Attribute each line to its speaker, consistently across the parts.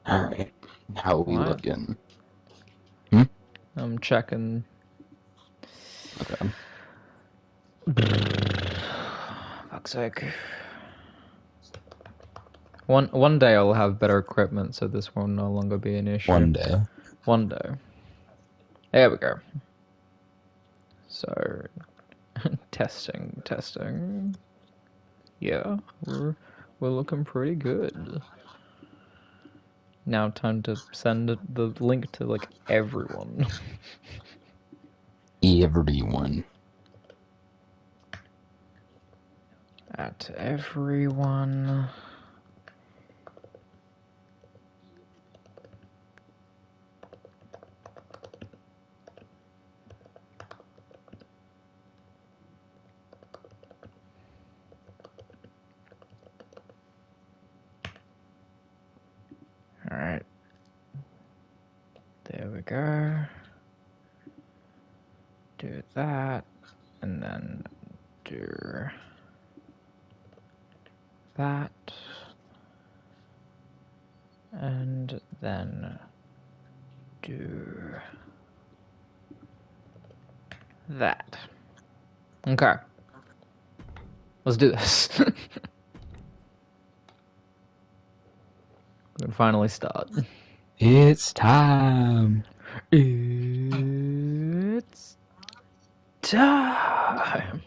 Speaker 1: Alright, how are we
Speaker 2: What?
Speaker 1: looking?
Speaker 2: I'm checking.
Speaker 1: Okay.
Speaker 2: Fuck's sake. One day I'll have better equipment, so this will no longer be an issue.
Speaker 1: One day.
Speaker 2: One day. There we go. So, testing. Yeah, we're looking pretty good. Now time to send the link to like everyone.
Speaker 1: Everyone.
Speaker 2: At everyone. Alright. There we go. Do that. And then do that. And then do that. Okay. Let's do this. We can finally start.
Speaker 1: It's time.
Speaker 2: It's time.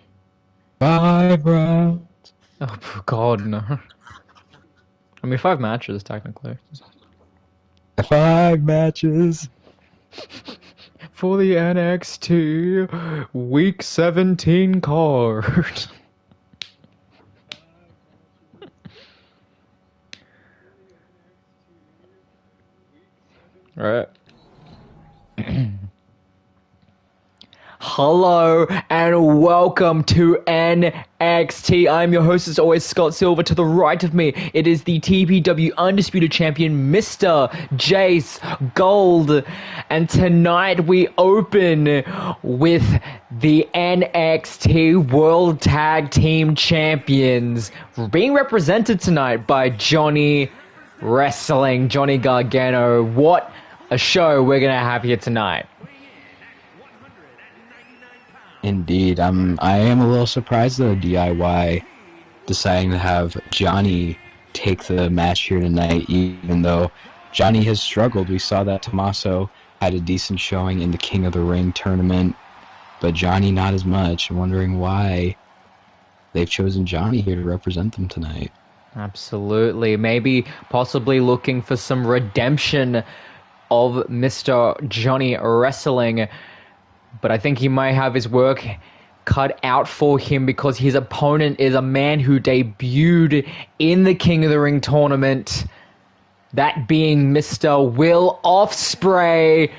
Speaker 1: 5 rounds.
Speaker 2: Oh God, no. I mean, 5 matches technically.
Speaker 1: 5 matches.
Speaker 2: For the NXT Week 17 card. Alright. Hello and welcome to NXT. I'm your host as always, Scott Silver. To the right of me, it is the TPW Undisputed Champion, Mr. Jace Gold. And tonight we open with the NXT World Tag Team Champions being represented tonight by Johnny Wrestling, Johnny Gargano. What a show we're going to have here tonight.
Speaker 1: Indeed, I am a little surprised though, DIY deciding to have Johnny take the match here tonight, even though Johnny has struggled. We saw that Tommaso had a decent showing in the King of the Ring tournament, but Johnny not as much. I'm wondering why they've chosen Johnny here to represent them tonight.
Speaker 2: Absolutely. Maybe possibly looking for some redemption of Mr. Johnny Wrestling. But I think he might have his work cut out for him because his opponent is a man who debuted in the King of the Ring tournament. That being Mr. Will Ospreay,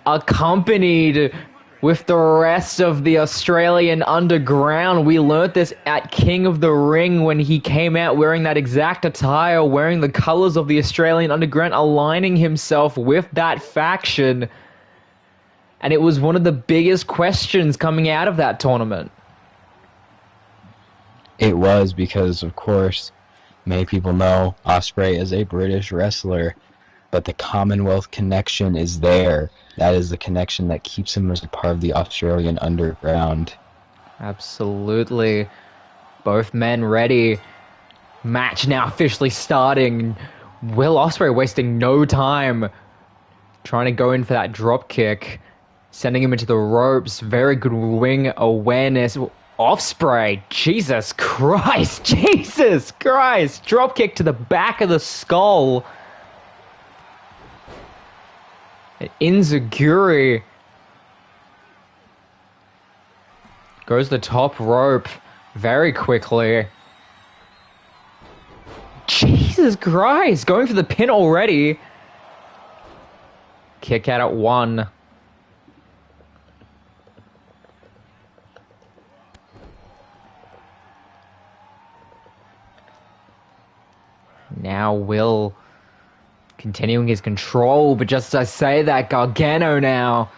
Speaker 2: accompanied with the rest of the Australian underground. We learnt this at King of the Ring when he came out wearing that exact attire, wearing the colors of the Australian underground, aligning himself with that faction. And it was one of the biggest questions coming out of that tournament.
Speaker 1: It was because, of course, many people know Ospreay is a British wrestler, but the Commonwealth connection is there. That is the connection that keeps him as a part of the Australian underground.
Speaker 2: Absolutely. Both men ready. Match now officially starting. Will Ospreay wasting no time trying to go in for that drop kick. Sending him into the ropes. Very good wing awareness. Ospreay. Jesus Christ. Jesus Christ. Drop kick to the back of the skull. Inzaguri. Goes the top rope very quickly. Jesus Christ. Going for the pin already. Kick out at 1. Now Will continuing his control, but just as I say that, Gargano now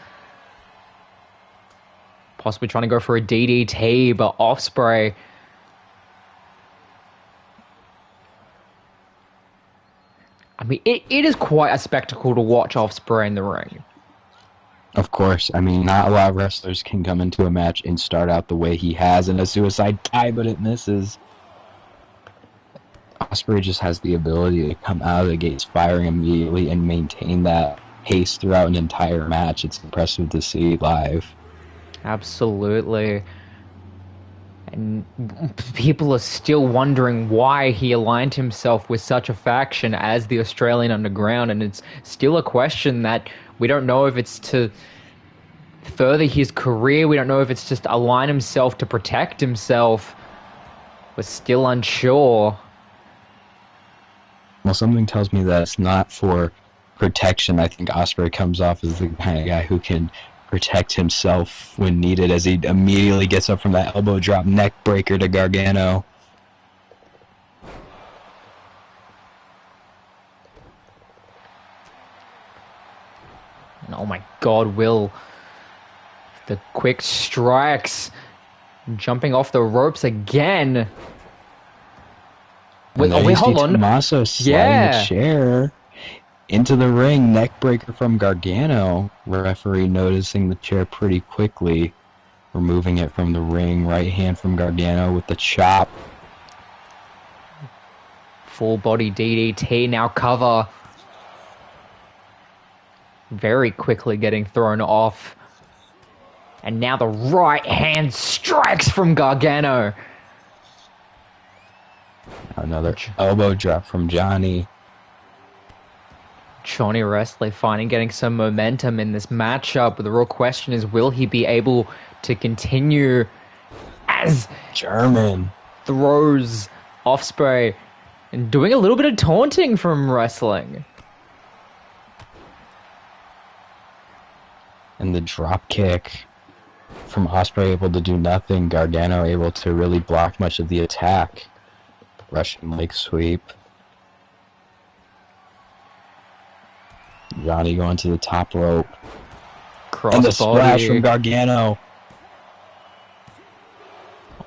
Speaker 2: Possibly trying to go for a DDT, but Ospreay. I mean, it is quite a spectacle to watch Ospreay in the ring.
Speaker 1: Of course, I mean, not a lot of wrestlers can come into a match and start out the way he has in a suicide dive, but it misses. Ospreay just has the ability to come out of the gates firing immediately and maintain that pace throughout an entire match. It's impressive to see live.
Speaker 2: Absolutely. And people are still wondering why he aligned himself with such a faction as the Australian Underground, and it's still a question that we don't know if it's to further his career, we don't know if it's just align himself to protect himself. We're still unsure.
Speaker 1: Well, something tells me that it's not for protection. I think Ospreay comes off as the kind of guy who can protect himself when needed, as he immediately gets up from that elbow drop neck breaker to Gargano.
Speaker 2: Oh my god, Will. The quick strikes. Jumping off the ropes again. Wait, hold on.
Speaker 1: Tommaso sliding the chair into the ring. Neck breaker from Gargano. Referee noticing the chair pretty quickly. Removing it from the ring. Right hand from Gargano with the chop.
Speaker 2: Full body DDT, now cover. Very quickly getting thrown off. And now the right hand strikes from Gargano.
Speaker 1: Another elbow drop from Johnny.
Speaker 2: Johnny Wrestler finally getting some momentum in this matchup. But the real question is, will he be able to continue as
Speaker 1: German
Speaker 2: throws Ospreay and doing a little bit of taunting from wrestling.
Speaker 1: And the drop kick from Ospreay able to do nothing. Gargano able to really block much of the attack. Russian leg sweep. Johnny going to the top rope. And the splash from Gargano.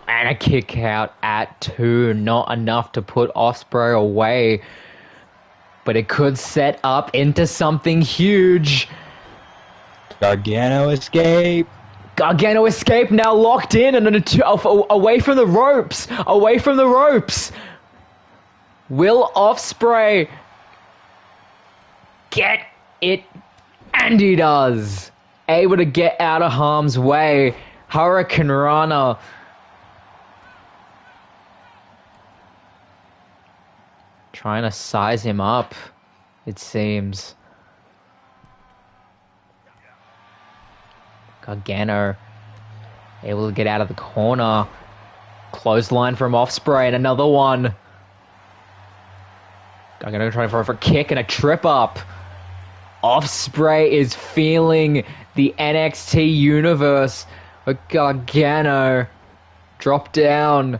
Speaker 2: And a kick out at 2. Not enough to put Ospreay away. But it could set up into something huge.
Speaker 1: Gargano escape.
Speaker 2: Gargano escape, now locked in and away from the ropes. Away from the ropes. Will Ospreay get it? And he does. Able to get out of harm's way. Hurricane Rana. Trying to size him up, it seems. Gargano able to get out of the corner. Clothesline from Ospreay and another one. Gargano trying for a kick and a trip up. Ospreay is feeling the NXT universe. But Gargano drop down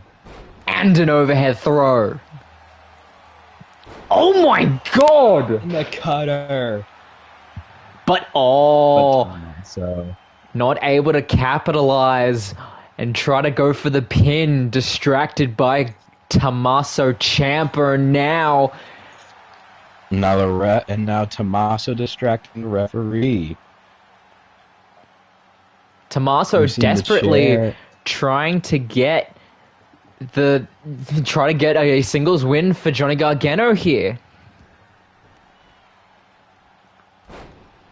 Speaker 2: and an overhead throw. Oh my god!
Speaker 1: And the cutter.
Speaker 2: But not able to capitalize and try to go for the pin. Distracted by Tommaso Ciampa now.
Speaker 1: Now Tommaso distracting the referee.
Speaker 2: Tommaso desperately trying to get a singles win for Johnny Gargano here.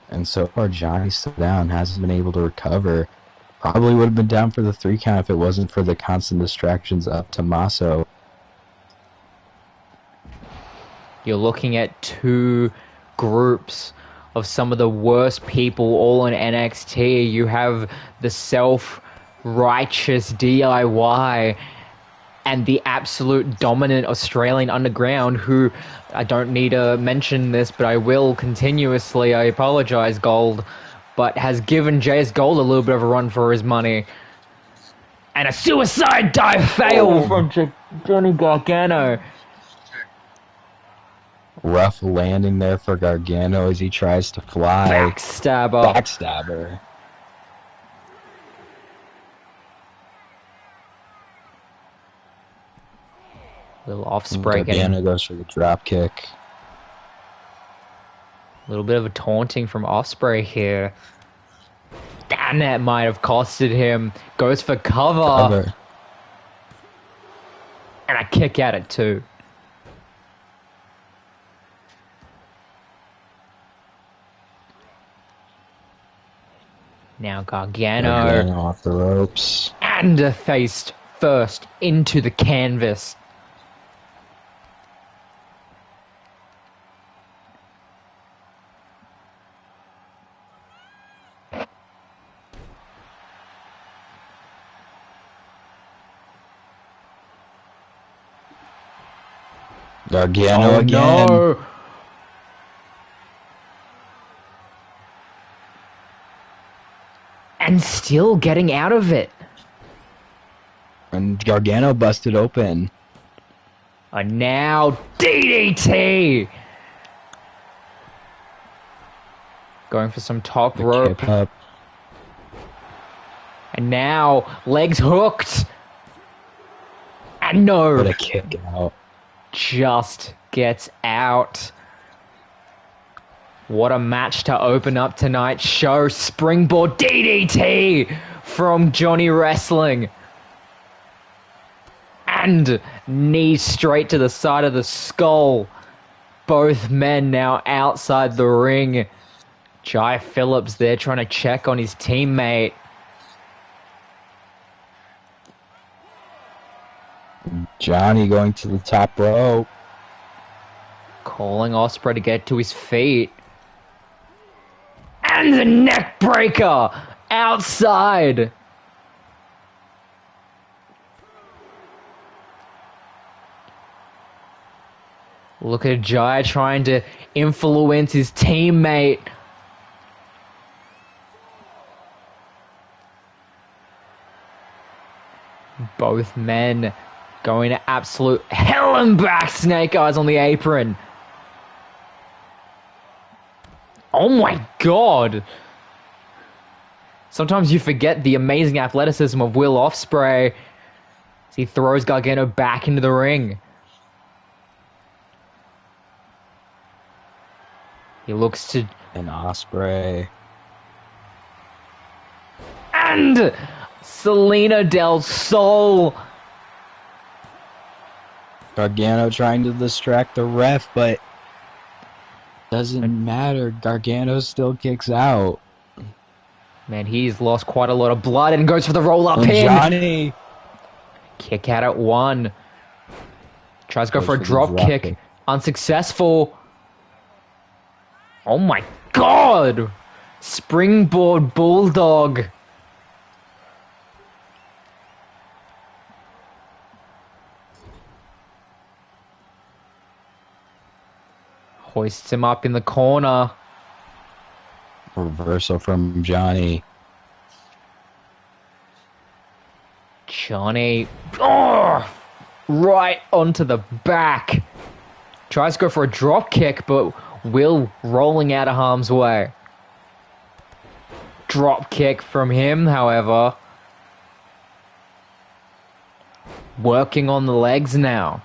Speaker 1: And so far, Johnny's still down, hasn't been able to recover. Probably would have been down for the 3 count if it wasn't for the constant distractions of Tommaso.
Speaker 2: You're looking at 2 groups of some of the worst people all in NXT. You have the self-righteous DIY and the absolute dominant Australian Underground, who, I don't need to mention this, but I will continuously, I apologize, Gold, but has given JS Gold a little bit of a run for his money. And a suicide dive fail from Johnny Gargano.
Speaker 1: Rough landing there for Gargano as he tries to fly.
Speaker 2: Backstabber.
Speaker 1: Backstabber.
Speaker 2: Little Ospreay getting
Speaker 1: Gargano goes for the drop kick.
Speaker 2: a little bit of a taunting from Ospreay here. Damn, that might have costed him. Goes for cover. And a kick at it too. Now Gargano
Speaker 1: off the ropes.
Speaker 2: And a face first into the canvas.
Speaker 1: Gargano again.
Speaker 2: No. And still getting out of it.
Speaker 1: And Gargano busted open.
Speaker 2: And now DDT. Going for some top rope.
Speaker 1: Kick up.
Speaker 2: And now legs hooked. And no.
Speaker 1: What a kick out.
Speaker 2: Just gets out. What a match to open up tonight's show. Springboard DDT from Johnny Wrestling. And knee straight to the side of the skull. Both men now outside the ring. Jai Phillips there trying to check on his teammate.
Speaker 1: Johnny going to the top rope.
Speaker 2: Calling Ospreay to get to his feet. And the neck breaker outside. Look at Jai trying to influence his teammate. Both men going to absolute hell and back. Snake Eyes on the apron. Oh my god. Sometimes you forget the amazing athleticism of Will Ospreay as he throws Gargano back into the ring. He looks to...
Speaker 1: And Ospreay.
Speaker 2: And Selena Del Sol.
Speaker 1: Gargano trying to distract the ref, but doesn't matter. Gargano still kicks out.
Speaker 2: Man, he's lost quite a lot of blood and goes for the roll-up pin.
Speaker 1: Johnny.
Speaker 2: Kick out at one. Tries to go for a drop kick. Unsuccessful. Oh my god! Springboard Bulldog. Hoists him up in the corner.
Speaker 1: Reversal from Johnny.
Speaker 2: Johnny. Oh, right onto the back. Tries to go for a drop kick, but Will rolling out of harm's way. Drop kick from him, however. Working on the legs now.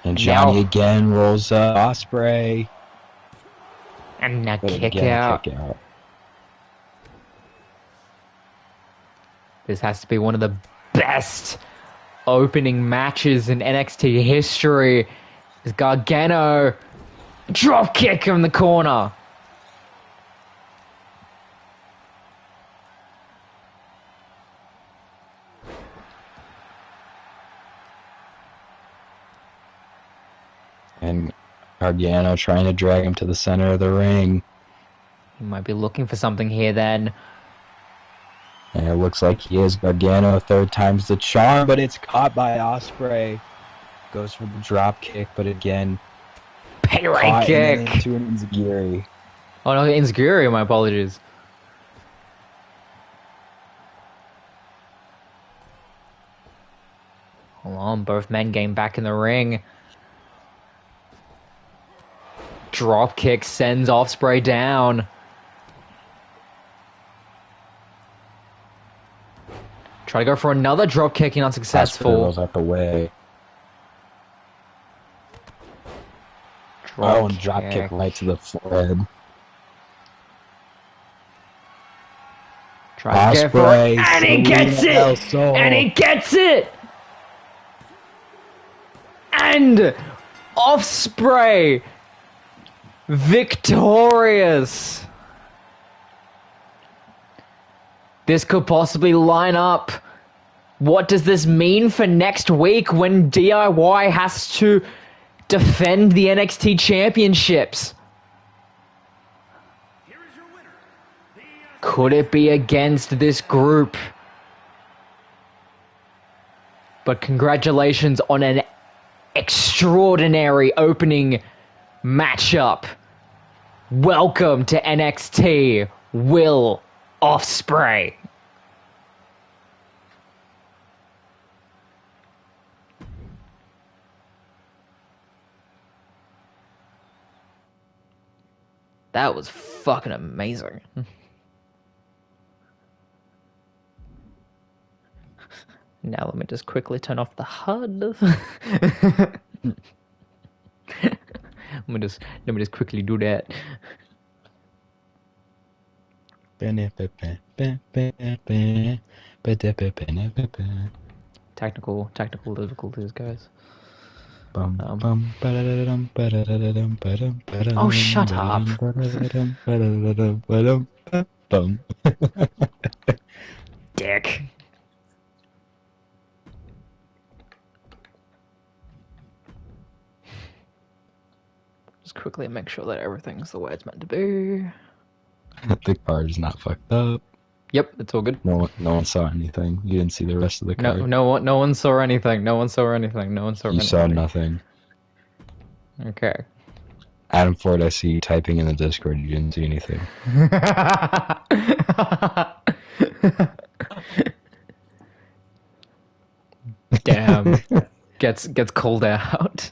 Speaker 1: And Johnny again rolls up Ospreay.
Speaker 2: And now kick
Speaker 1: Kick
Speaker 2: out.
Speaker 1: out.
Speaker 2: This has to be one of the best opening matches in NXT history. Is Gargano drop kick from the corner.
Speaker 1: And Gargano trying to drag him to the center of the ring.
Speaker 2: He might be looking for something here then.
Speaker 1: And it looks like he is. Gargano, third time's the charm, but it's caught by Ospreay. Goes for the drop kick, but again,
Speaker 2: Pele kick.
Speaker 1: Into an Enziguri.
Speaker 2: Oh no, Enziguri, my apologies. Hold on, both men getting back in the ring. Drop kick sends Ospreay down. Try to go for another drop kicking, unsuccessful.
Speaker 1: Goes out the way.
Speaker 2: Drop
Speaker 1: kick right to the forehead.
Speaker 2: Tries to go for it, and he gets it! And he gets it! And Ospreay victorious. This could possibly line up. What does this mean for next week when DIY has to defend the NXT championships? Could it be against this group? But congratulations on an extraordinary opening matchup. Welcome to NXT, Will Ospreay. That was fucking amazing. Now let me just quickly turn off the HUD. let me just quickly do that. Technical difficulties, guys. Oh, shut up. Dick. Just quickly make sure that everything's the way it's meant to be.
Speaker 1: The card is not fucked up.
Speaker 2: Yep, it's all good.
Speaker 1: No one saw anything. You didn't see the rest of the card.
Speaker 2: No one saw anything. You saw
Speaker 1: nothing.
Speaker 2: Okay.
Speaker 1: Adam Ford, I see you typing in the Discord. You didn't see anything.
Speaker 2: Damn. Gets called out.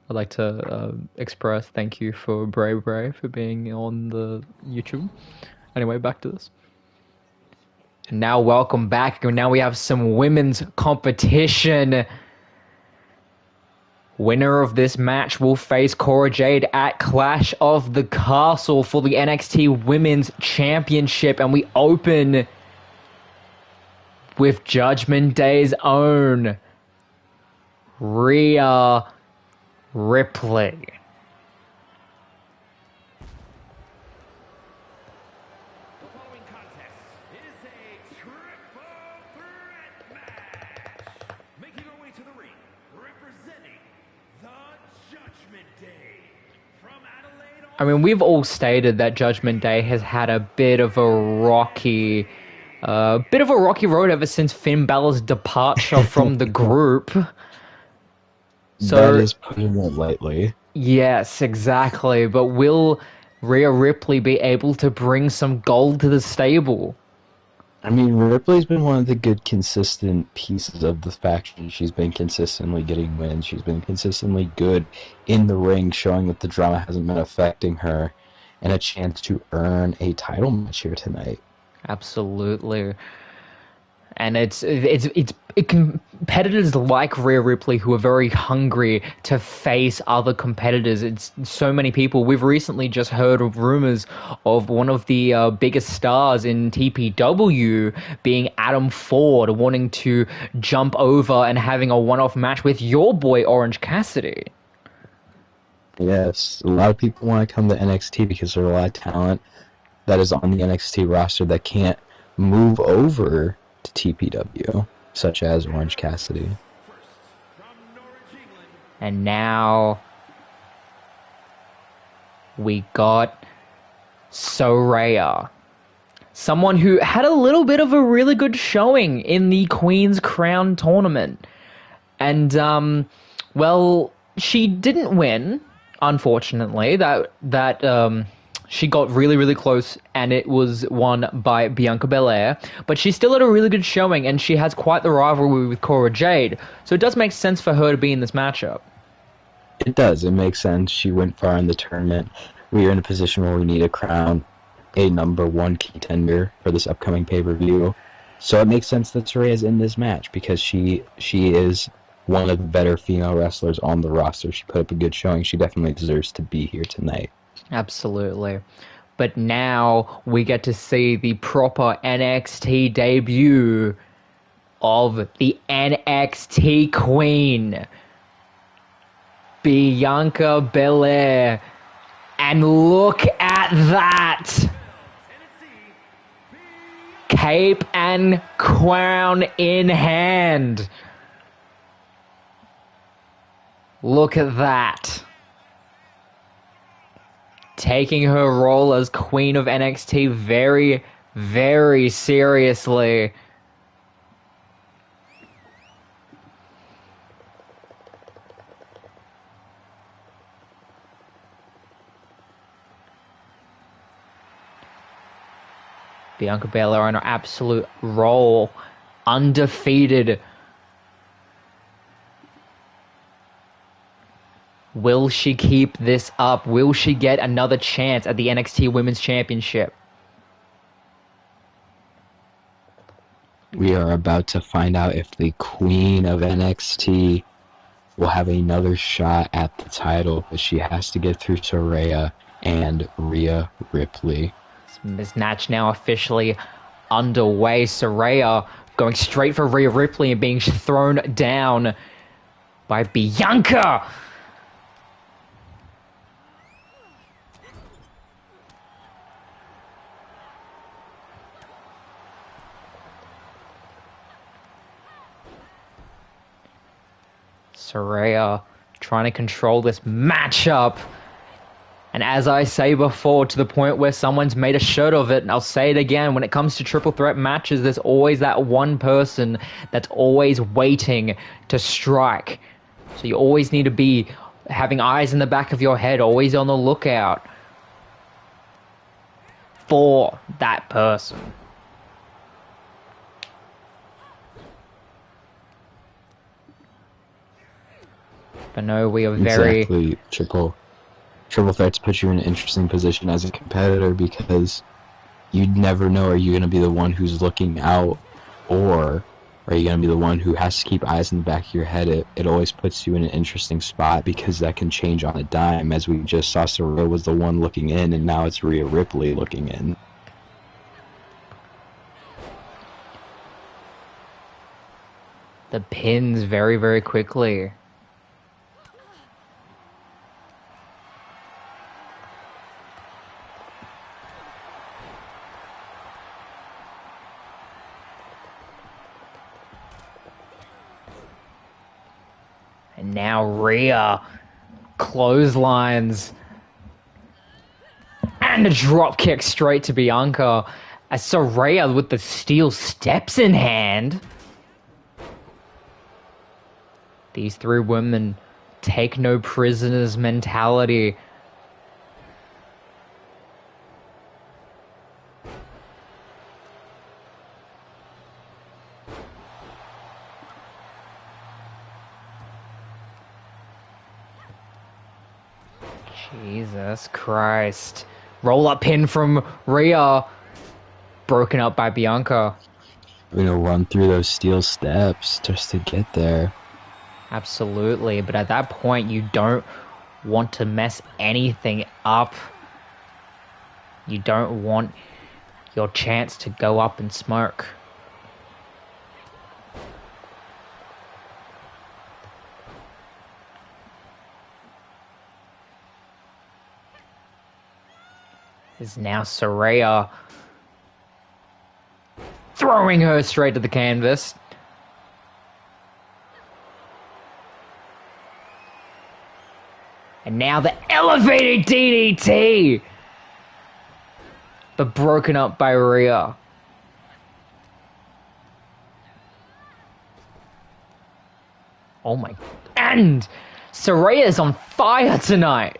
Speaker 2: I'd like to express thank you for Bray for being on the YouTube. Anyway, back to this. And now welcome back. And now we have some women's competition. Winner of this match will face Cora Jade at Clash of the Castle for the NXT Women's Championship. And we open with Judgment Day's own Rhea Ripley.
Speaker 3: The following contest is a triple threat match. Making our way to the ring, representing the Judgment Day from Adelaide.
Speaker 2: I mean, we've all stated that Judgment Day has had a bit of a rocky road ever since Finn Balor's departure from the group. So,
Speaker 1: that is putting it lightly.
Speaker 2: Yes, exactly. But will Rhea Ripley be able to bring some gold to the stable?
Speaker 1: I mean, Ripley's been one of the good, consistent pieces of the faction. She's been consistently getting wins. She's been consistently good in the ring, showing that the drama hasn't been affecting her, and a chance to earn a title match here tonight.
Speaker 2: Absolutely. And it's competitors like Rhea Ripley who are very hungry to face other competitors. It's so many people. We've recently just heard of rumors of one of the biggest stars in TPW being Adam Ford wanting to jump over and having a one-off match with your boy Orange Cassidy.
Speaker 1: Yes, a lot of people want to come to NXT because there's a lot of talent that is on the NXT roster that can't move over to TPW, such as Orange Cassidy.
Speaker 2: And now we got Soraya, someone who had a little bit of a really good showing in the Queen's Crown tournament. And, well, she didn't win, unfortunately. She got really, really close, and it was won by Bianca Belair. But she still had a really good showing, and she has quite the rivalry with Cora Jade. So it does make sense for her to be in this matchup.
Speaker 1: It does. It makes sense. She went far in the tournament. We are in a position where we need a crown. a #1 contender for this upcoming pay-per-view. So it makes sense that Soraya's in this match because she is one of the better female wrestlers on the roster. She put up a good showing. She definitely deserves to be here tonight.
Speaker 2: Absolutely. But now we get to see the proper NXT debut of the NXT Queen, Bianca Belair. And look at that! Cape and crown in hand. Look at that. Taking her role as Queen of NXT very, very seriously. Bianca Belair on her absolute roll, undefeated. Will she keep this up? Will she get another chance at the NXT Women's Championship?
Speaker 1: We are about to find out if the Queen of NXT will have another shot at the title, but she has to get through Saraya and Rhea Ripley.
Speaker 2: This match now officially underway. Saraya going straight for Rhea Ripley and being thrown down by Bianca. Saraya trying to control this matchup. And as I say before, to the point where someone's made a shirt of it, and I'll say it again, when it comes to triple threat matches, there's always that one person that's always waiting to strike. So you always need to be having eyes in the back of your head, always on the lookout for that person. But no, we are very...
Speaker 1: Exactly, Triple threats put you in an interesting position as a competitor because you never know, are you going to be the one who's looking out, or are you going to be the one who has to keep eyes in the back of your head? It always puts you in an interesting spot because that can change on a dime, as we just saw Saraya was the one looking in, and now it's Rhea Ripley looking in.
Speaker 2: The pins very, very quickly. And now Rhea clotheslines and a drop kick straight to Bianca as Saraya with the steel steps in hand. These three women take no prisoners mentality. Jesus Christ. Roll up pin from Rhea. Broken up by Bianca.
Speaker 1: We're going to run through those steel steps just to get there.
Speaker 2: Absolutely, but at that point you don't want to mess anything up. You don't want your chance to go up in smoke. Is now Saraya throwing her straight to the canvas. And now the elevated DDT! But broken up by Rhea. Oh my... And Saraya's on fire tonight!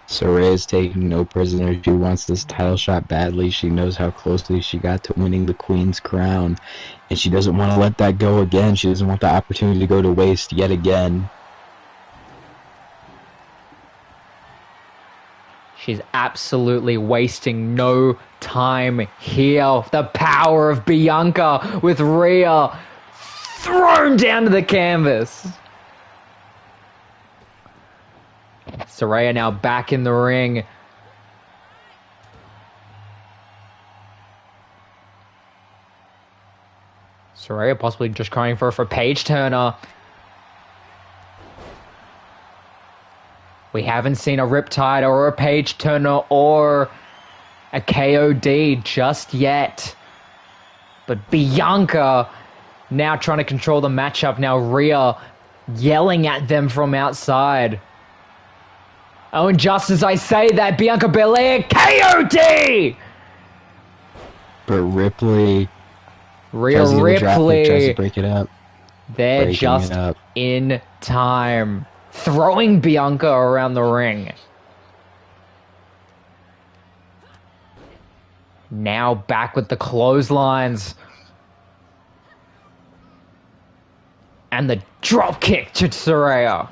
Speaker 1: Saraya's taking no prisoners. She wants this title shot badly. She knows how closely she got to winning the Queen's crown. And she doesn't want to let that go again. She doesn't want the opportunity to go to waste yet again.
Speaker 2: She's absolutely wasting no time here. The power of Bianca with Rhea thrown down to the canvas. Saraya now back in the ring. Saraya possibly just crying for a page turner. We haven't seen a Riptide or a page turner or a KOD just yet. But Bianca now trying to control the matchup. Now Rhea yelling at them from outside. Oh, and just as I say that, Bianca Belair KOD!
Speaker 1: But Ripley...
Speaker 2: Rhea Ripley.
Speaker 1: Tries to break it up.
Speaker 2: They're just in time. Throwing Bianca around the ring. Now back with the clotheslines. And the drop kick to Saraya.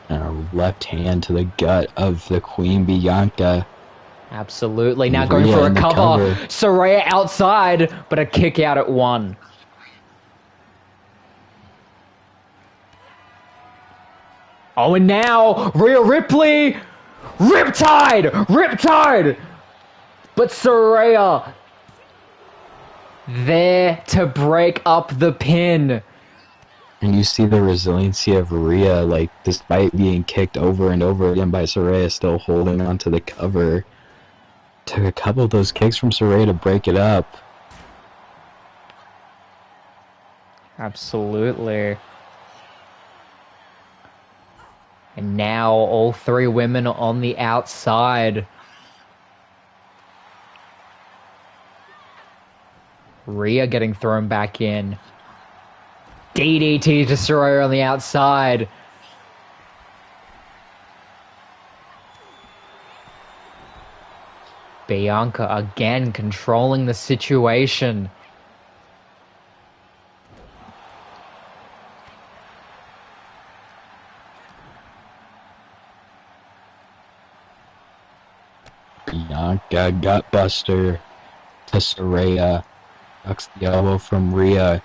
Speaker 1: And a left hand to the gut of the Queen Bianca.
Speaker 2: Absolutely. Now going for a cover. Saraya outside, but a kick out at 1. Oh, and now Rhea Ripley. Riptide. But Saraya there to break up the pin.
Speaker 1: And you see the resiliency of Rhea, like, despite being kicked over and over again by Saraya, still holding on to the cover. Took a couple of those kicks from Saraya to break it up.
Speaker 2: Absolutely. And now all 3 women on the outside. Rhea getting thrown back in. DDT to Saraya on the outside. Bianca again controlling the situation.
Speaker 1: Bianca gutbuster to Saraya. Ducks the elbow from Rhea.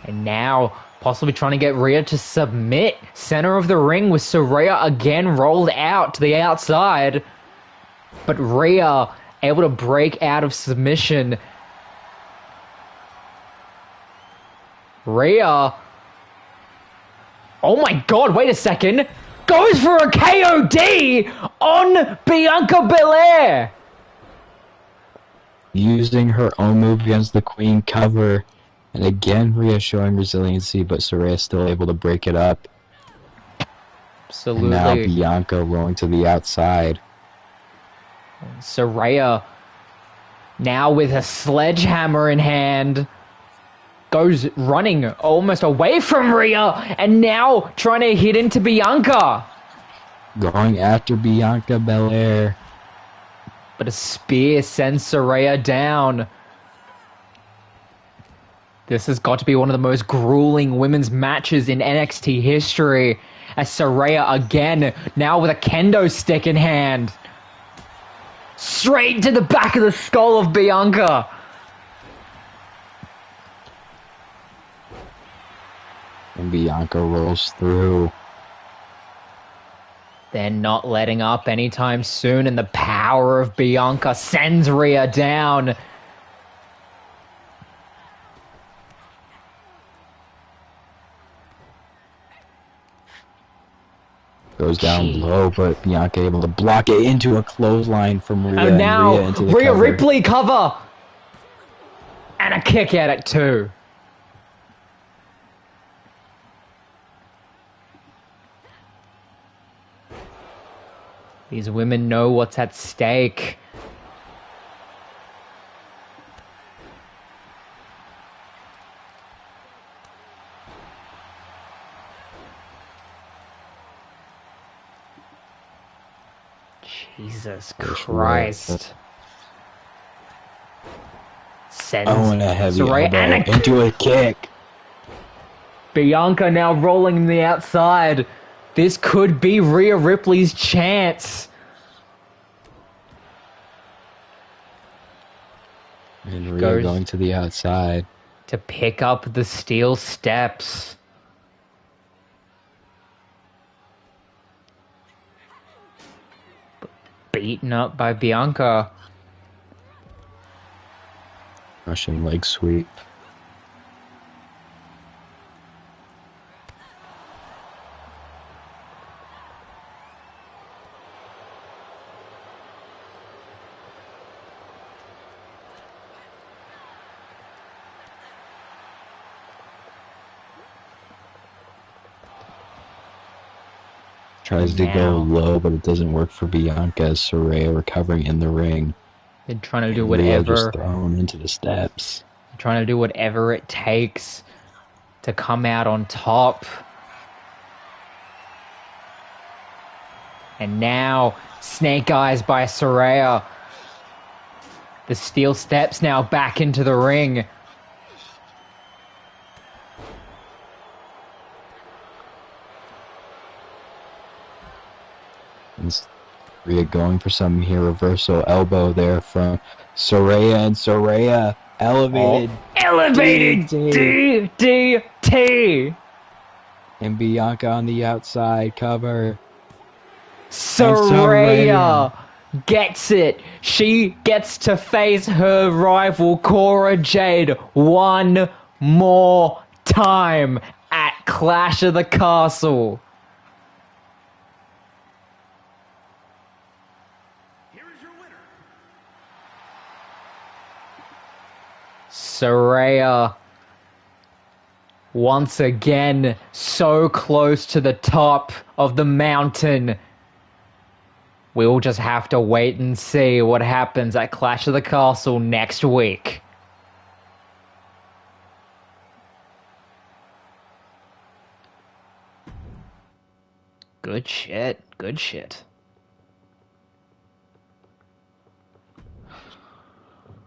Speaker 2: And now possibly trying to get Rhea to submit. Center of the ring with Saraya again rolled out to the outside. But Rhea able to break out of submission. Rhea. Oh my god, wait a second. Goes for a KOD on Bianca Belair.
Speaker 1: Using her own move against the Queen cover. And again, Rhea showing resiliency, but Saraya still able to break it up.
Speaker 2: Absolutely.
Speaker 1: And now Bianca rolling to the outside.
Speaker 2: Saraya, now with a sledgehammer in hand, goes running almost away from Rhea, and now trying to hit into Bianca.
Speaker 1: Going after Bianca Belair.
Speaker 2: But a spear sends Saraya down. This has got to be one of the most grueling women's matches in NXT history. As Saraya again, now with a kendo stick in hand. Straight to the back of the skull of Bianca.
Speaker 1: And Bianca rolls through.
Speaker 2: They're not letting up anytime soon, and the power of Bianca sends Rhea down.
Speaker 1: Goes down low, but Bianca able to block it into a clothesline from Rhea.
Speaker 2: And now
Speaker 1: Rhea into the
Speaker 2: Rhea
Speaker 1: cover.
Speaker 2: Ripley cover. And a kick out at 2. These women know what's at stake. Jesus Christ. Sends
Speaker 1: Oh, and a heavy
Speaker 2: Saraya
Speaker 1: elbow into a kick.
Speaker 2: Bianca now rolling the outside. This could be Rhea Ripley's chance.
Speaker 1: And Rhea going to the outside.
Speaker 2: To pick up the steel steps. Beaten up by Bianca.
Speaker 1: Russian leg sweep. Tries to go low, but it doesn't work for Bianca as Saraya recovering in the ring.
Speaker 2: They're trying to do
Speaker 1: Rhea
Speaker 2: whatever.
Speaker 1: just thrown into the steps.
Speaker 2: They're trying to do whatever it takes to come out on top. And now, Snake Eyes by Saraya. The steel steps now back into the ring.
Speaker 1: Rhea going for some here, reversal elbow there from Saraya, and Saraya elevated.
Speaker 2: Elevated DDT.
Speaker 1: And Bianca on the outside cover.
Speaker 2: Saraya gets it. She gets to face her rival Cora Jade one more time at Clash of the Castle. Saraya, once again, so close to the top of the mountain. We'll just have to wait and see what happens at Clash of the Castle next week. Good shit. Good shit.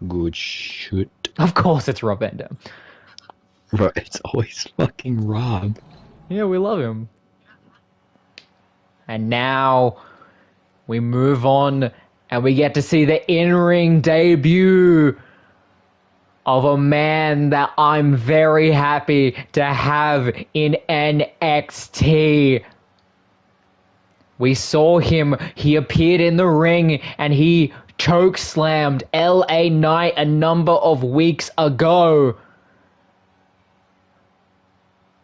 Speaker 1: Good shit.
Speaker 2: Of course it's Rob Ender.
Speaker 1: Bro, it's always fucking Rob.
Speaker 2: Yeah, we love him. And now we move on and we get to see the in-ring debut of a man that I'm very happy to have in NXT. We saw him, he appeared in the ring and he chokeslammed LA Knight a number of weeks ago.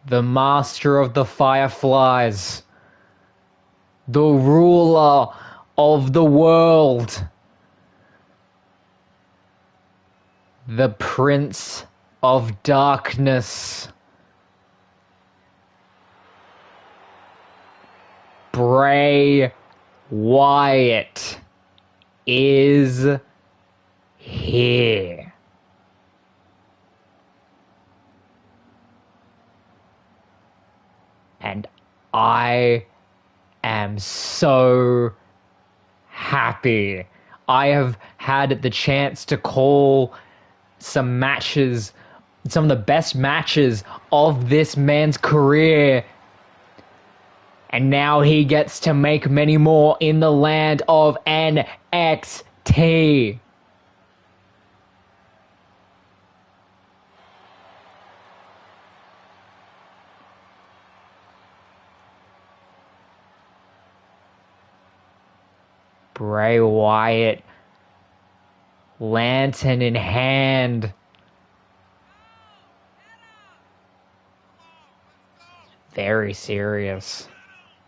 Speaker 2: The master of the Fireflies. The ruler of the world. The Prince of Darkness. Bray Wyatt is here. And I am so happy. I have had the chance to call some matches, some of the best matches of this man's career. And now he gets to make many more in the land of NXT. Bray Wyatt, lantern in hand. Very serious.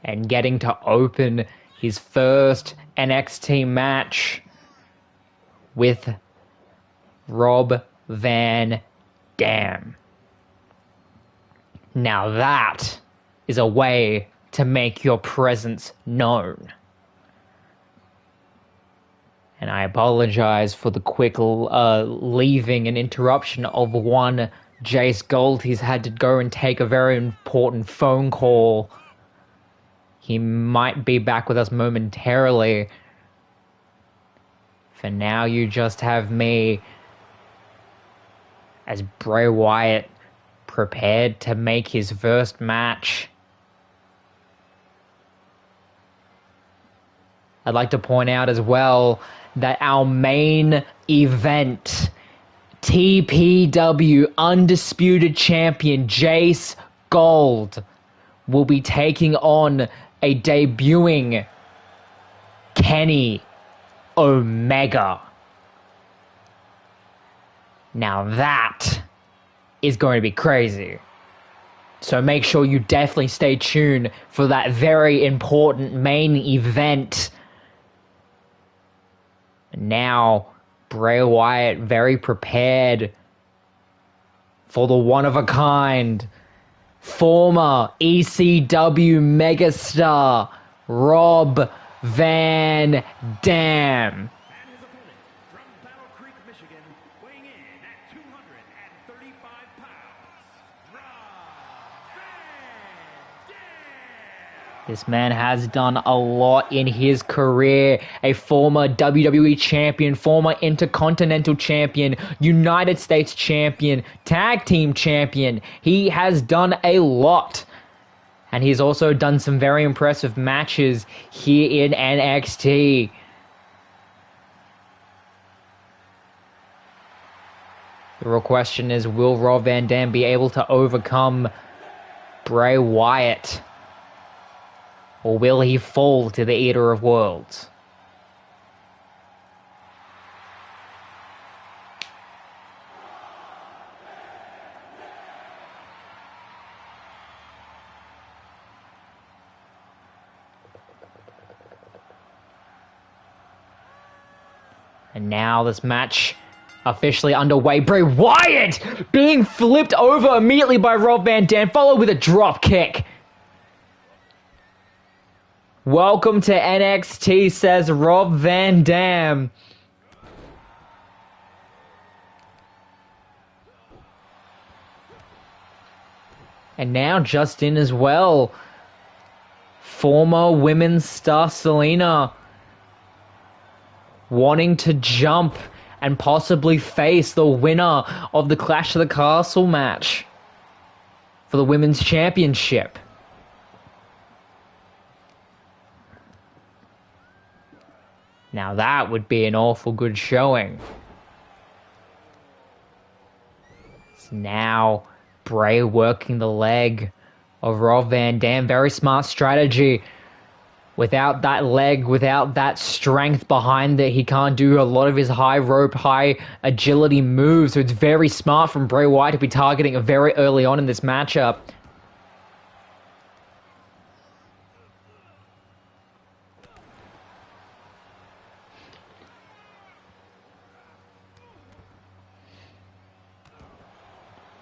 Speaker 2: And getting to open his first NXT match with Rob Van Dam. Now that is a way to make your presence known. And I apologize for the quick leaving and interruption of one Jace Gold. He's had to go and take a very important phone call. He might be back with us momentarily. For now, you just have me as Bray Wyatt prepared to make his first match. I'd like to point out as well that our main event, TPW Undisputed Champion Jace Gold, will be taking on a debuting Kenny Omega. Now that is going to be crazy. So make sure you definitely stay tuned for that very important main event. Now, Bray Wyatt very prepared for the one-of-a-kind former ECW megastar Rob Van Dam.
Speaker 3: And his opponent from Battle Creek, Michigan, weighing in at 235 pounds, Rob Van Dam.
Speaker 2: This man has done a lot in his career. A former WWE champion, former Intercontinental champion, United States champion, tag team champion. He has done a lot. And he's also done some very impressive matches here in NXT. The real question is, will Rob Van Dam be able to overcome Bray Wyatt? Or will he fall to the Eater of Worlds? And now this match officially underway. Bray Wyatt being flipped over immediately by Rob Van Dam, followed with a drop kick. Welcome to NXT, says Rob Van Dam. And now just in as well, former women's star Selena wanting to jump and possibly face the winner of the Clash of the Castle match for the women's championship. Now that would be an awful good showing. It's now Bray working the leg of Rob Van Dam. Very smart strategy. Without that leg, without that strength behind it, he can't do a lot of his high rope, high agility moves. So it's very smart from Bray Wyatt to be targeting it very early on in this matchup.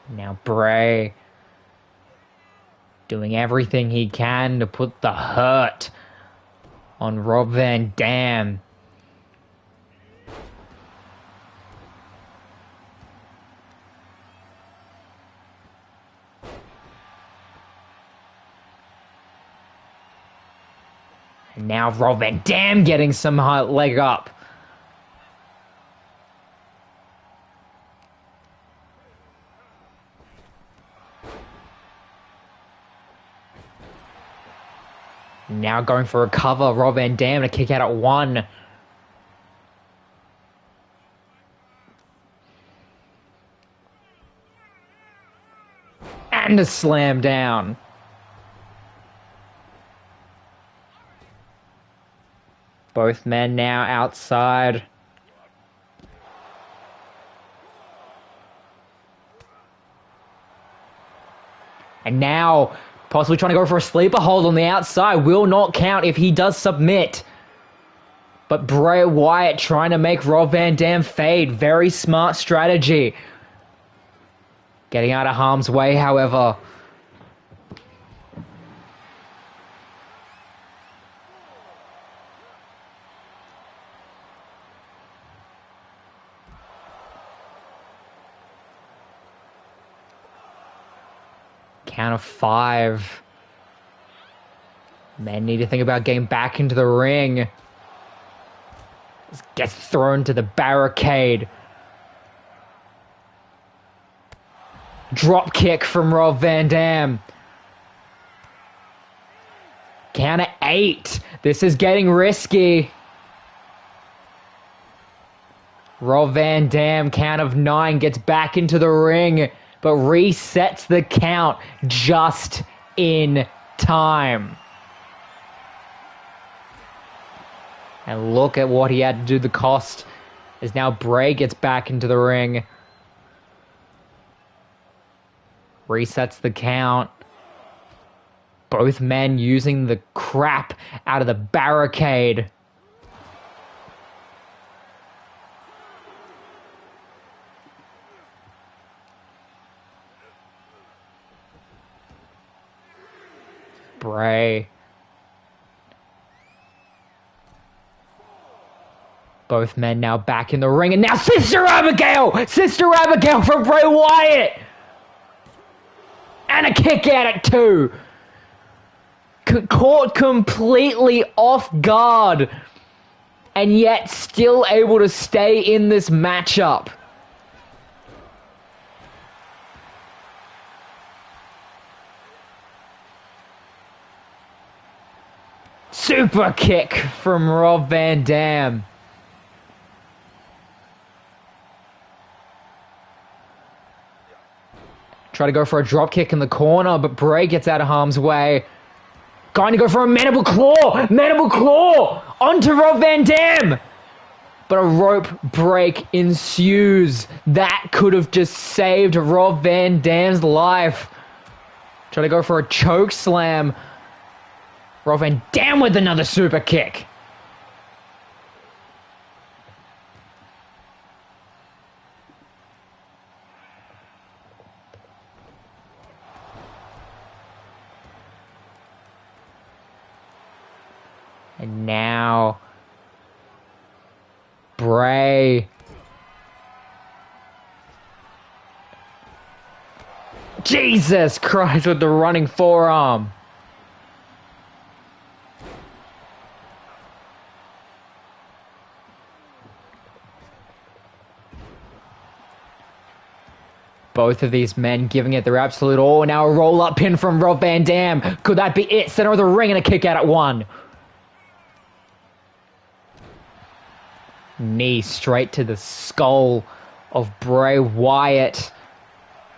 Speaker 2: Now Bray doing everything he can to put the hurt on Rob Van Dam. And now Rob Van Dam getting some leg up. Now going for a cover, Rob Van Dam to kick out at 1. And a slam down. Both men now outside. And now possibly trying to go for a sleeper hold on the outside. Will not count if he does submit. But Bray Wyatt trying to make Rob Van Dam fade. Very smart strategy. Getting out of harm's way, however. Count of 5. Men need to think about getting back into the ring. Just gets thrown to the barricade. Drop kick from Rob Van Dam. Count of 8. This is getting risky. Rob Van Dam, count of 9, gets back into the ring, but resets the count just in time. And look at what he had to do. The cost is now Bray gets back into the ring. Resets the count. Both men using the crap out of the barricade. Bray. Both men now back in the ring, and now Sister Abigail! Sister Abigail from Bray Wyatt! And a kick out at 2. Caught completely off guard, and yet still able to stay in this matchup. Super kick from Rob Van Dam. Try to go for a drop kick in the corner, but Bray gets out of harm's way. Going to go for a mandible claw! Mandible claw! Onto Rob Van Dam! But a rope break ensues. That could have just saved Rob Van Dam's life. Try to go for a choke slam. Rob Van Dam with another super kick. And now Bray. Jesus Christ with the running forearm. Both of these men giving it their absolute all. Now a roll-up pin from Rob Van Dam. Could that be it? Center of the ring and a kick out at 1. Knee straight to the skull of Bray Wyatt.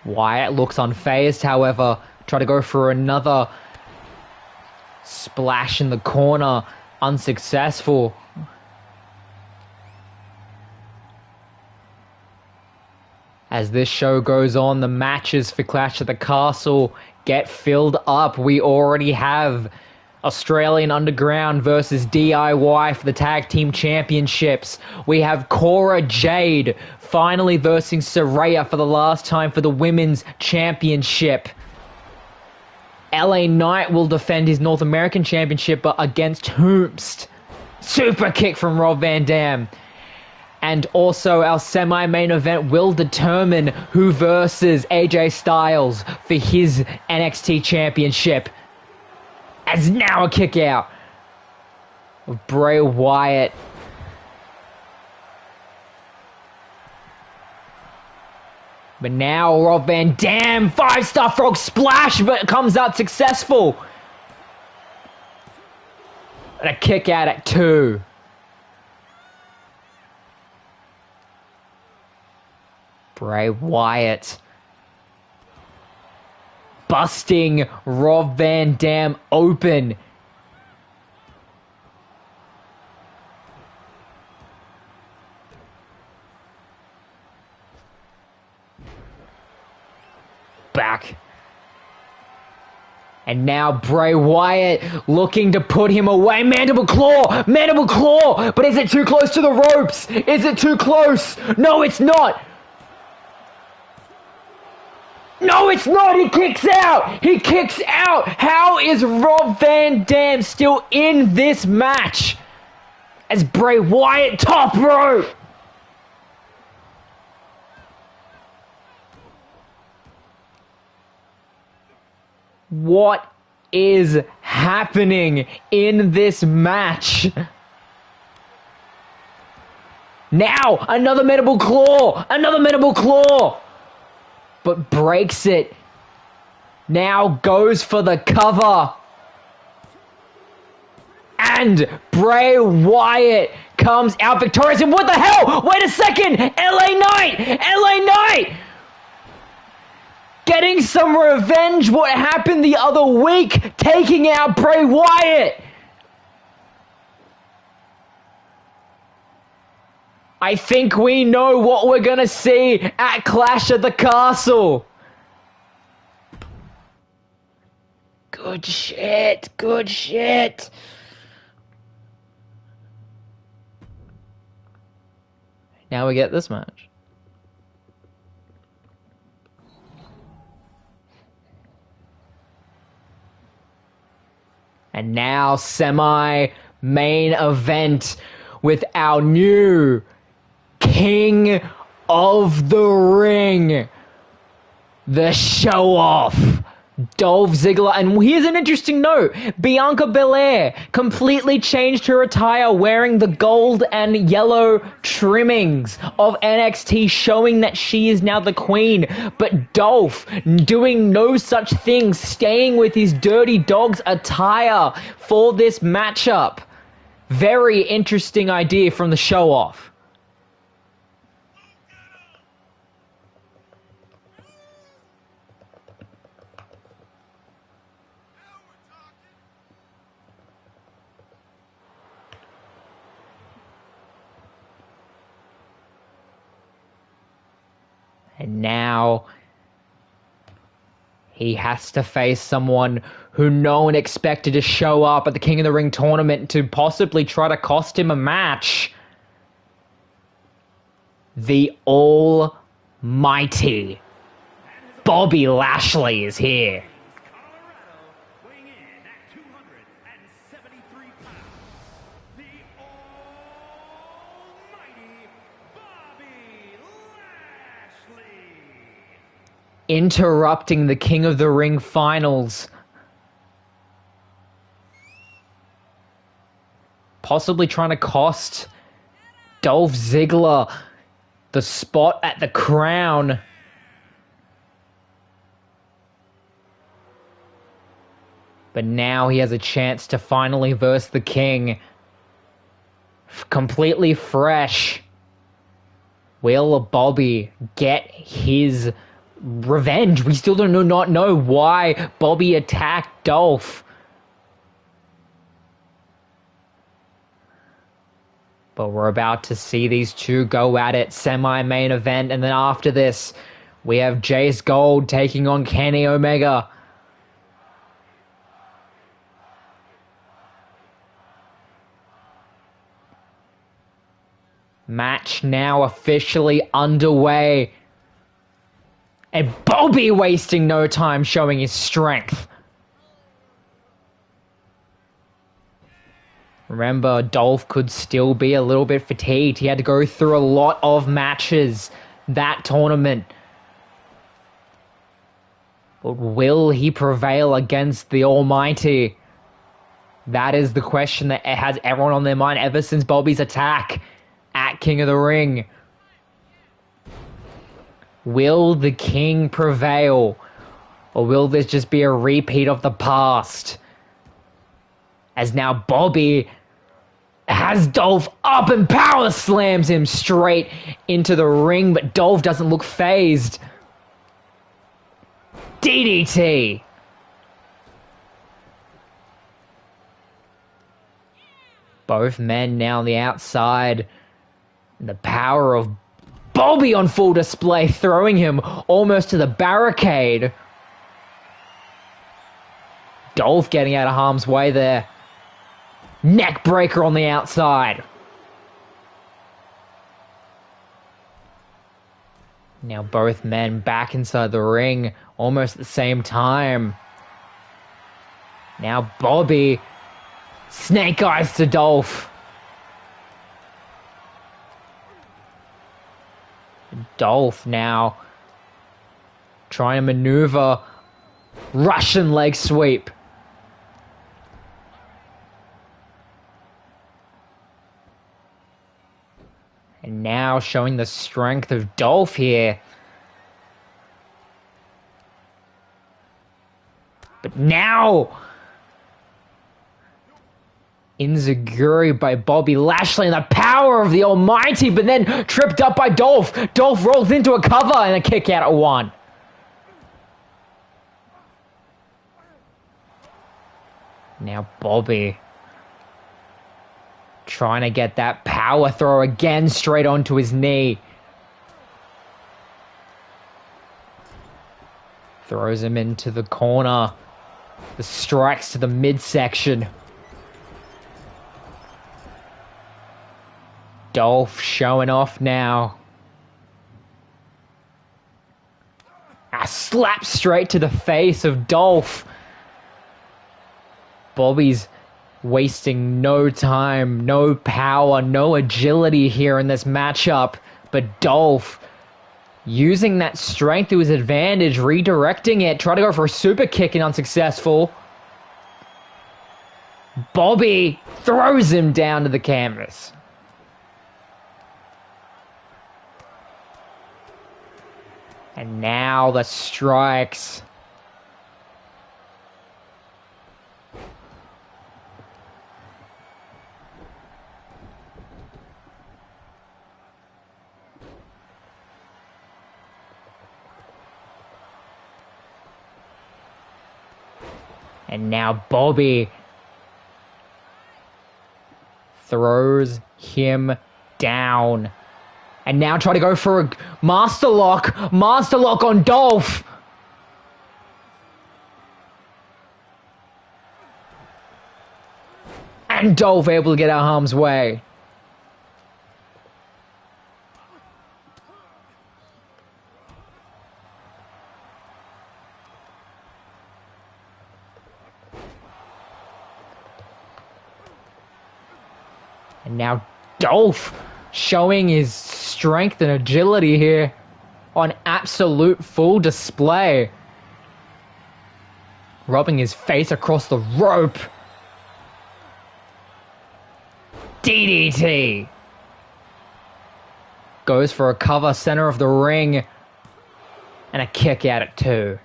Speaker 2: Wyatt looks unfazed, however. Try to go for another splash in the corner. Unsuccessful. As this show goes on, the matches for Clash at the Castle get filled up. We already have Australian Underground versus DIY for the Tag Team Championships. We have Cora Jade finally versing Saraya for the last time for the Women's Championship. LA Knight will defend his North American Championship, but against Hoomst. Super kick from Rob Van Dam. And also our semi-main event will determine who versus AJ Styles for his NXT Championship. As now a kick out of Bray Wyatt. But now Rob Van Dam, 5-star frog splash, but it comes out successful. And a kick out at 2. Bray Wyatt busting Rob Van Dam open. Back. And now Bray Wyatt looking to put him away. Mandible claw! Mandible claw! But is it too close to the ropes? Is it too close? No, it's not! No, it's not! He kicks out! He kicks out! How is Rob Van Dam still in this match? As Bray Wyatt top rope! What is happening in this match? Now, another mandible claw! Another mandible claw! but breaks it. Now goes for the cover. And Bray Wyatt comes out victorious. And what the hell? Wait a second! LA Knight! LA Knight! Getting some revenge what happened the other week, taking out Bray Wyatt. I think we know what we're gonna see at Clash at the Castle. Good shit, good shit. Now we get this match. And now semi-main event with our new King of the Ring, the show-off, Dolph Ziggler. And here's an interesting note. Bianca Belair completely changed her attire, wearing the gold and yellow trimmings of NXT, showing that she is now the queen. But Dolph doing no such thing, staying with his Dirty Dogs attire for this matchup. Very interesting idea from the show-off. And now he has to face someone who no one expected to show up at the King of the Ring tournament to possibly try to cost him a match. The almighty Bobby Lashley is here.
Speaker 3: Weighing in at 273 pounds, the almighty Bobby Lashley.
Speaker 2: Interrupting the King of the Ring finals. Possibly trying to cost Dolph Ziggler the spot at the crown. But now he has a chance to finally verse the King. Completely fresh. Will Bobby get his revenge? We still do not know why Bobby attacked Dolph. But we're about to see these two go at it, semi-main event, and then after this, we have Jace Gold taking on Kenny Omega. Match now officially underway. And Bobby wasting no time showing his strength. Remember, Dolph could still be a little bit fatigued. He had to go through a lot of matches that tournament. But will he prevail against the Almighty? That is the question that has everyone on their mind ever since Bobby's attack at King of the Ring. Will the King prevail? Or will this just be a repeat of the past? As now Bobby has Dolph up and power slams him straight into the ring, but Dolph doesn't look phased. DDT. Both men now on the outside. The power of Bobby on full display, throwing him almost to the barricade. Dolph getting out of harm's way there. Neck breaker on the outside. Now both men back inside the ring almost at the same time. Now Bobby snake eyes to Dolph. Dolph now trying to maneuver Russian leg sweep. And now showing the strength of Dolph here. But now, Inzaguri by Bobby Lashley and the power of the Almighty, but then tripped up by Dolph. Dolph rolls into a cover and a kick out at 1. Now Bobby trying to get that power throw again straight onto his knee. Throws him into the corner. The strikes to the midsection. Dolph showing off now. A slap straight to the face of Dolph. Bobby's wasting no time, no power, no agility here in this matchup. But Dolph using that strength to his advantage, redirecting it, trying to go for a super kick and unsuccessful. Bobby throws him down to the canvas. And now the strikes. And now Bobby throws him down. And now try to go for a master lock. Master lock on Dolph. And Dolph able to get out of harm's way. And now Dolph showing his strength and agility here on absolute full display. Rubbing his face across the rope. DDT. Goes for a cover center of the ring. And a kick out at 2.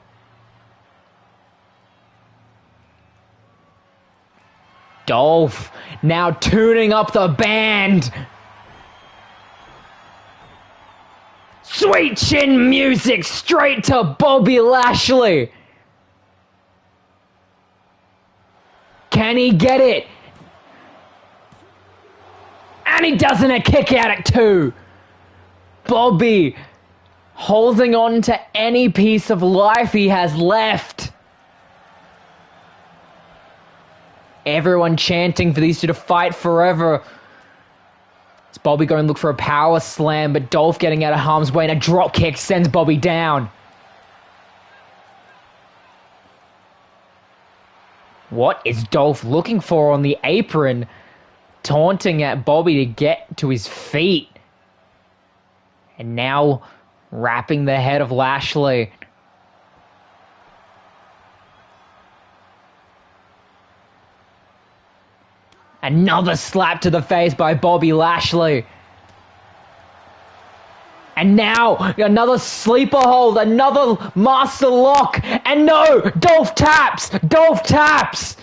Speaker 2: Dolph now tuning up the band. Sweet chin music straight to Bobby Lashley. Can he get it? And he doesn't, a kick out at 2. Bobby holding on to any piece of life he has left. Everyone chanting for these two to fight forever. It's Bobby going to look for a power slam, but Dolph getting out of harm's way and a drop kick sends Bobby down. What is Dolph looking for on the apron? Taunting at Bobby to get to his feet. And now wrapping the head of Lashley. Another slap to the face by Bobby Lashley. And now, another sleeper hold, another master lock. And no, Dolph taps. Dolph taps.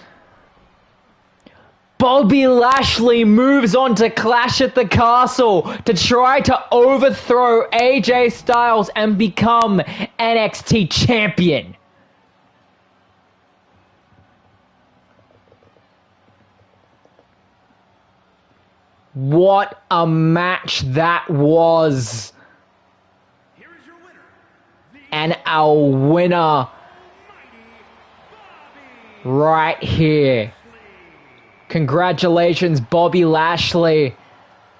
Speaker 2: Bobby Lashley moves on to Clash at the Castle to try to overthrow AJ Styles and become NXT champion. What a match that was.
Speaker 3: Here is your winner,
Speaker 2: And our winner right here. Congratulations, Bobby Lashley.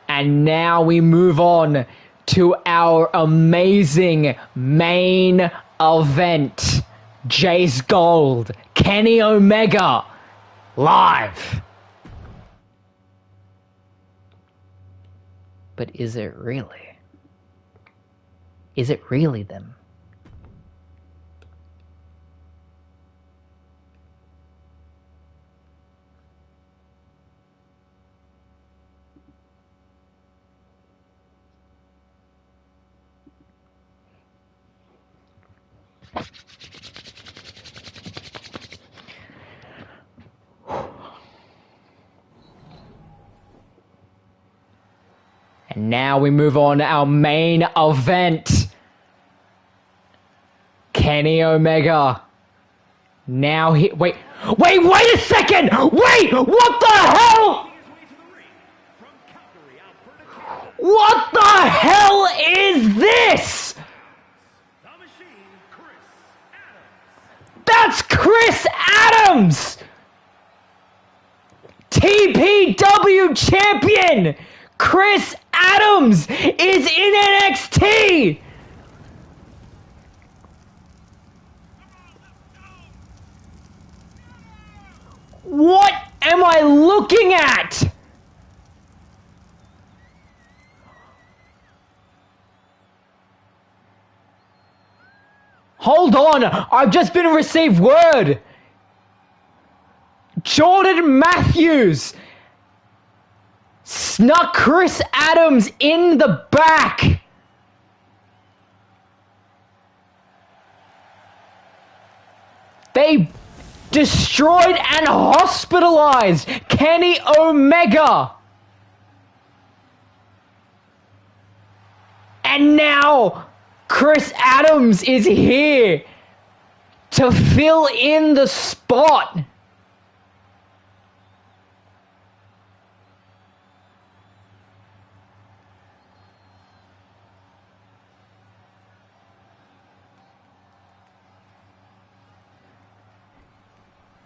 Speaker 2: And now we move on to our amazing main event. Jace Gold, Kenny Omega, live. But is it really? Is it really them? And now we move on to our main event. Kenny Omega. Now he... Wait a second! Wait! What the hell? What the hell is this? That's Chris Adams! TPW champion! Chris Adams is in NXT! What am I looking at? Hold on, I've just been received word. Jordan Matthews snuck Chris Adams in the back. They destroyed and hospitalized Kenny Omega. And now Chris Adams is here to fill in the spot.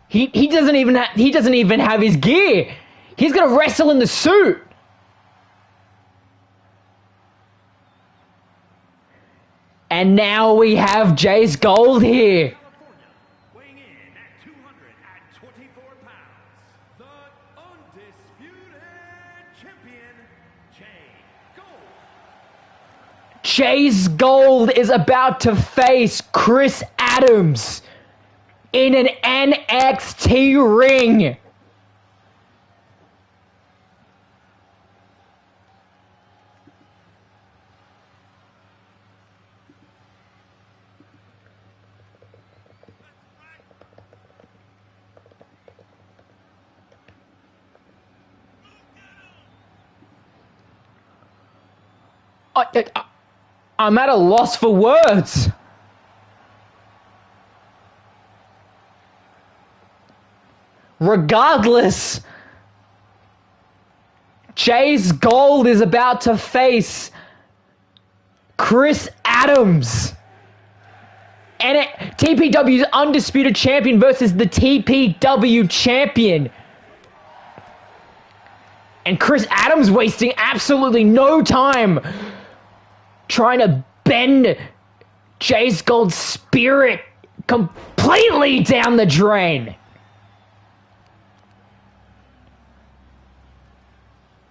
Speaker 2: He doesn't even have his gear. He's gonna wrestle in the suit. And now we have Jace Gold here.
Speaker 3: Weighing in at 224 pounds, the undisputed champion,
Speaker 2: Jace Gold is about to face Chris Adams in an NXT ring. I'm at a loss for words. Regardless, Jace Gold is about to face Chris Adams. And TPW's undisputed champion versus the TPW champion. And Chris Adams wasting absolutely no time trying to bend Jace Gold's spirit completely down the drain.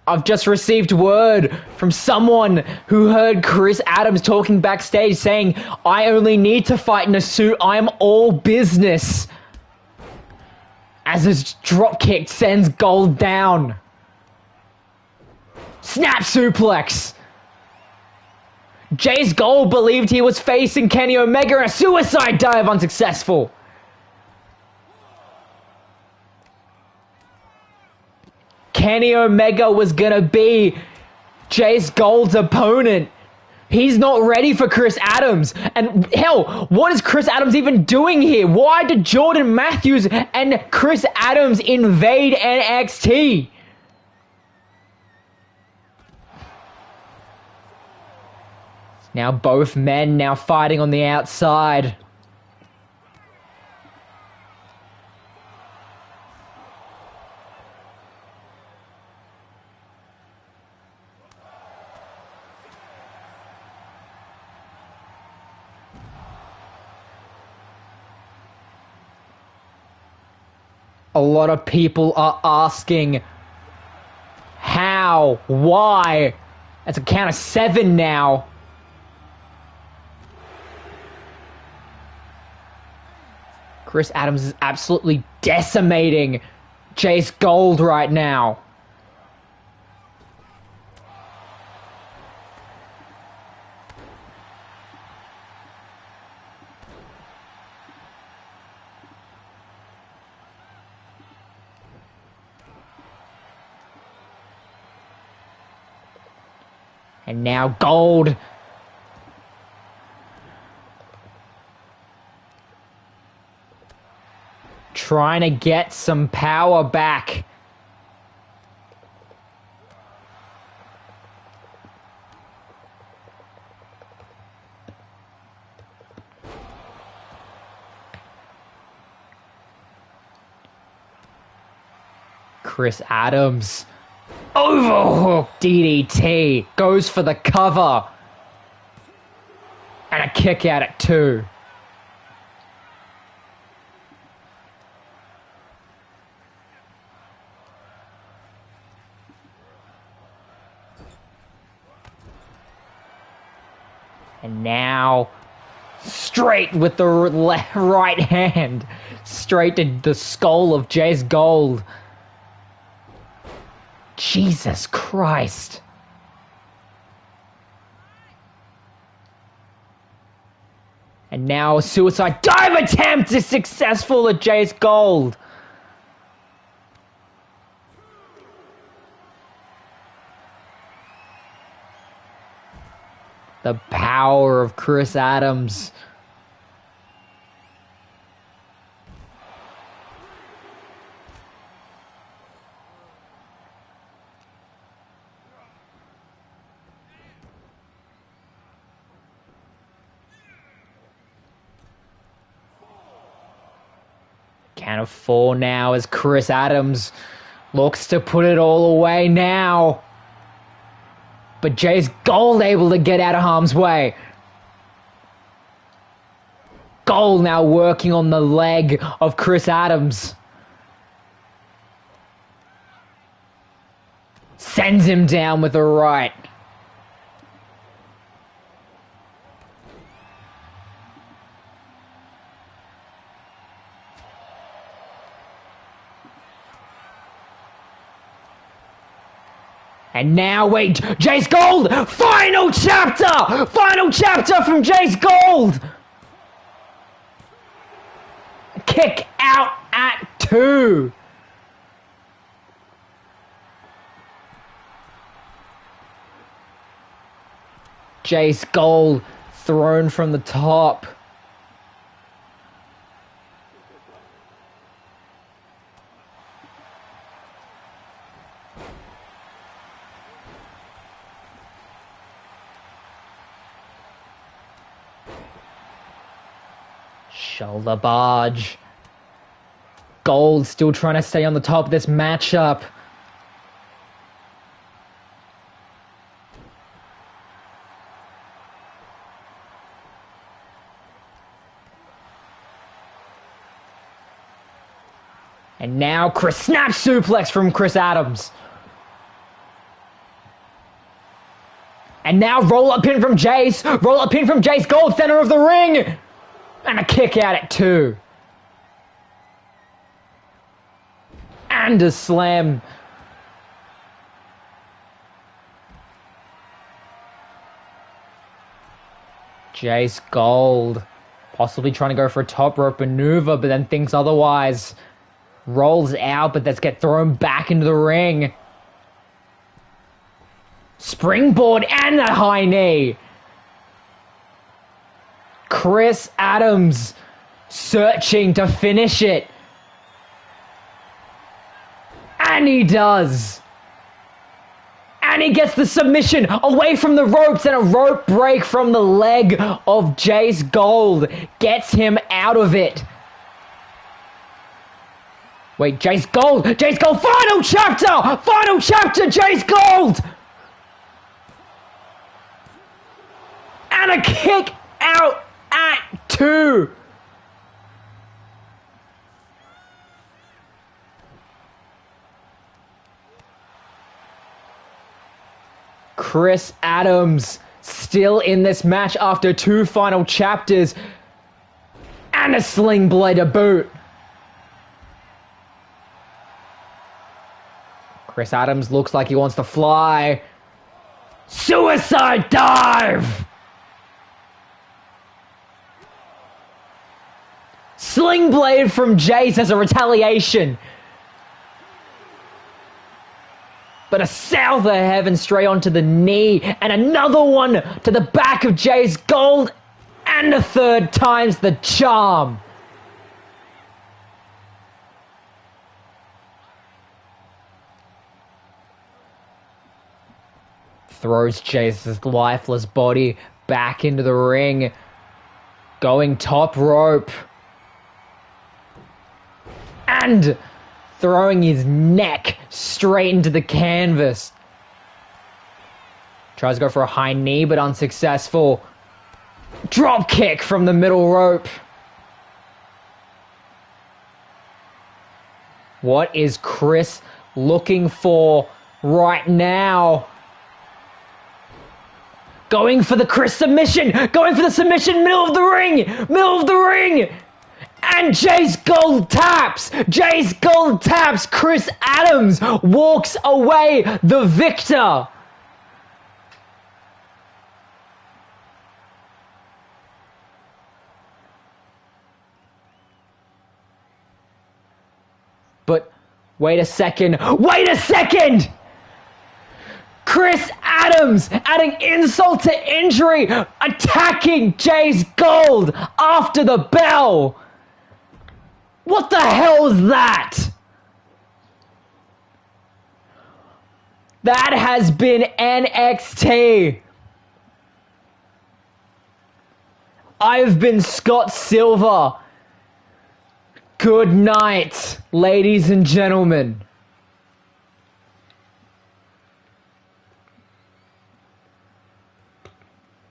Speaker 2: I've just received word from someone who heard Chris Adams talking backstage saying, "I only need to fight in a suit, I am all business." As his dropkick sends Gold down. Snap suplex. Jace Gold believed he was facing Kenny Omega in a suicide dive, unsuccessful. Kenny Omega was gonna be Jace Gold's opponent. He's not ready for Chris Adams. And hell, what is Chris Adams even doing here? Why did Jordan Matthews and Chris Adams invade NXT? Now both men now fighting on the outside. A lot of people are asking how, why. That's a count of 7 now. Chris Adams is absolutely decimating Jace Gold right now. And now Gold. Trying to get some power back. Chris Adams. Overhook DDT. Goes for the cover. And a kick out at 2. And now, straight with the right hand. Straight to the skull of Jace Gold. Jesus Christ. And now a suicide dive attempt is successful at Jace Gold. The power of Chris Adams. Count of 4 now as Chris Adams looks to put it all away now. But Jace Gold able to get out of harm's way. Gold now working on the leg of Chris Adams. Sends him down with a right. And now, wait, Jace Gold! Final chapter! Final chapter from Jace Gold! Kick out at 2. Jace Gold thrown from the top. Shoulder barge. Gold still trying to stay on the top of this matchup. And now Chris snap suplex from Chris Adams. And now roll up pin from Jace. Roll up pin from Jace Gold, center of the ring. And a kick out at 2. And a slam. Jace Gold possibly trying to go for a top rope maneuver, but then thinks otherwise. Rolls out, but that's get thrown back into the ring. Springboard and a high knee. Chris Adams searching to finish it. And he does. And he gets the submission away from the ropes, and a rope break from the leg of Jace Gold gets him out of it. Wait, Jace Gold, final chapter, Jace Gold! And a kick out at 2. Chris Adams still in this match after 2 final chapters. And a sling blade to boot. Chris Adams looks like he wants to fly. Suicide dive! Sling blade from Jace as a retaliation. but a sail to heaven straight onto the knee, and another one to the back of Jay's Gold, and a third time's the charm. Throws Jay's lifeless body back into the ring, going top rope, and throwing his neck straight into the canvas. Tries to go for a high knee, but unsuccessful. Drop kick from the middle rope. What is Chris looking for right now? Going for the Chris submission! Going for the submission, middle of the ring! Middle of the ring! And Jay's Gold taps! Jay's Gold taps! Chris Adams walks away the victor! But wait a second! Wait a second! Chris Adams adding insult to injury, attacking Jay's Gold after the bell. What the hell is that? That has been NXT. I've been Scott Silver. Good night, ladies and gentlemen.